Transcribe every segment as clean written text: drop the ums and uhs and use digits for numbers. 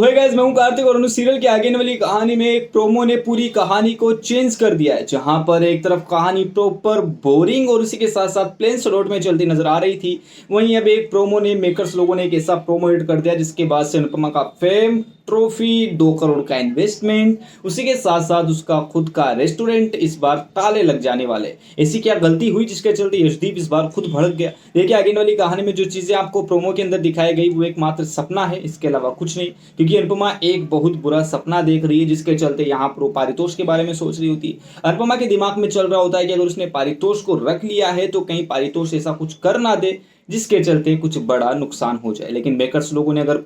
Hey guys, मैं हूं कार्तिक और सीरियल के आगे वाली कहानी में एक प्रोमो ने पूरी कहानी को चेंज कर दिया है। जहां पर एक तरफ कहानी प्रॉपर बोरिंग और उसी के साथ साथ प्लेन स्लोट में चलती नजर आ रही थी, वहीं अब एक प्रोमो ने मेकर्स लोगों ने एक ऐसा प्रोमो हिट कर दिया जिसके बाद से अनुपमा का फेम, ट्रॉफी, 2 करोड़ का इन्वेस्टमेंट, उसी के साथ साथ उसका खुद का रेस्टोरेंट इस बार ताले लग जाने वाले। ऐसी क्या गलती हुई जिसके चलते यशदीप इस बार खुद भड़क गया? देखिए, आगे वाली कहानी में जो चीजें आपको प्रोमो के अंदर दिखाई गई वो एक मात्र सपना है, इसके अलावा कुछ नहीं। क्योंकि अनुपमा एक बहुत बुरा सपना देख रही है जिसके चलते यहाँ पर वो पारितोष के बारे में सोच रही होती है। अनुपमा के दिमाग में चल रहा होता है कि अगर उसने पारितोष को रख लिया है तो कहीं पारितोष ऐसा कुछ कर ना दे जिसके चलते कुछ बड़ा नुकसान हो जाए। लेकिन मेकर्स लोगों ने अगर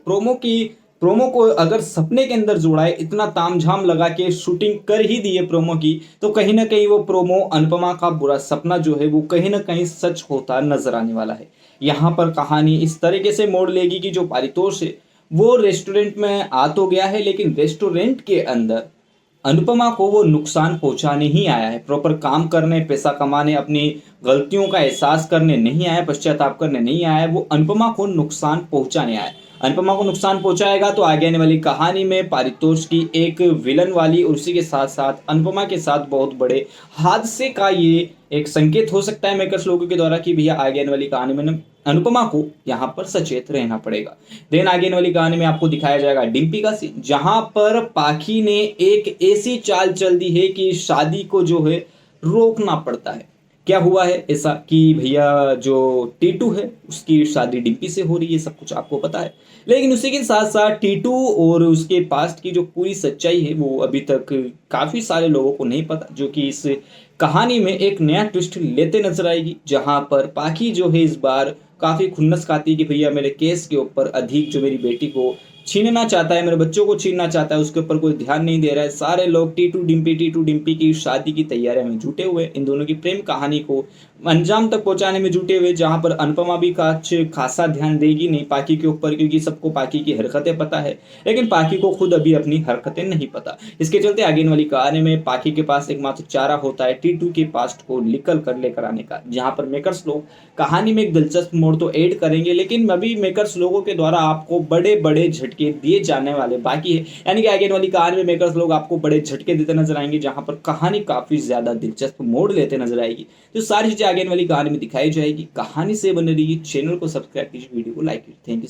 प्रोमो को अगर सपने के अंदर जोड़ा है, इतना तामझाम लगा के शूटिंग कर ही दी है प्रोमो की, तो कहीं ना कहीं वो प्रोमो अनुपमा का बुरा सपना जो है वो कहीं ना कहीं सच होता नजर आने वाला है। यहाँ पर कहानी इस तरीके से मोड़ लेगी कि जो पारितोष है वो रेस्टोरेंट में आ तो गया है, लेकिन रेस्टोरेंट के अंदर अनुपमा को वो नुकसान पहुंचाने ही आया है। प्रॉपर काम करने, पैसा कमाने, अपनी गलतियों का एहसास करने नहीं आया, पश्चाताप करने नहीं आया है, वो अनुपमा को नुकसान पहुंचाने आया है। अनुपमा को नुकसान पहुंचाएगा तो आगे आने वाली कहानी में पारितोष की एक विलन वाली और उसी के साथ साथ अनुपमा के साथ बहुत बड़े हादसे का ये एक संकेत हो सकता है मेकर्स लोगों के द्वारा कि भैया आगे आने वाली कहानी में अनुपमा को यहाँ पर सचेत रहना पड़ेगा। देन आगे आने वाली कहानी में आपको दिखाया जाएगा डिम्पी का सीन, जहां पर पाखी ने एक ऐसी चाल चल दी है कि शादी को जो है रोकना पड़ता है। क्या हुआ है ऐसा कि भैया जो टीटू है उसकी शादी डिम्पी से हो रही है, सब कुछ आपको पता है। लेकिन उसी के साथ साथ टीटू और उसके पास्ट की जो पूरी सच्चाई है वो अभी तक काफी सारे लोगों को नहीं पता, जो कि इस कहानी में एक नया ट्विस्ट लेते नजर आएगी। जहां पर पाखी जो है इस बार काफी खुन्नस खाती है कि भैया मेरे केस के ऊपर अधिक जो मेरी बेटी को छीनना चाहता है, मेरे बच्चों को छीनना चाहता है, उसके ऊपर कोई ध्यान नहीं दे रहा है। सारे लोग टीटू डिम्पी की शादी की तैयारियों में जुटे हुए, इन दोनों की प्रेम कहानी को अंजाम तक पहुंचाने में जुटे हुए। जहां पर अनुपमा भी काच खासा ध्यान देगी नहीं पाखी के ऊपर, क्योंकि सबको पाखी की हरकतें पता है, लेकिन पाखी को खुद अभी अपनी हरकतें नहीं पता। इसके चलते आगे वाली कहानी में पाखी के पास एकमात्र चारा होता है टीटू के पास्ट को निकल कर लेकर आने का। जहां पर मेकर्स लोग कहानी में एक दिलचस्प मोड़ तो ऐड करेंगे, लेकिन अभी मेकर्स लोगों के द्वारा आपको बड़े बड़े झटके दिए जाने वाले बाकी है। यानी कि आगे वाली कहानी में मेकर्स लोग आपको बड़े झटके देते नजर आएंगे, जहां पर कहानी काफी ज्यादा दिलचस्प मोड़ लेते नजर आएगी। तो सारी चीजें आगे वाली कहानी में दिखाई जाएगी। कहानी से बने रहिए, चैनल को सब्सक्राइब कीजिए, वीडियो को लाइक कीजिए। Thank you.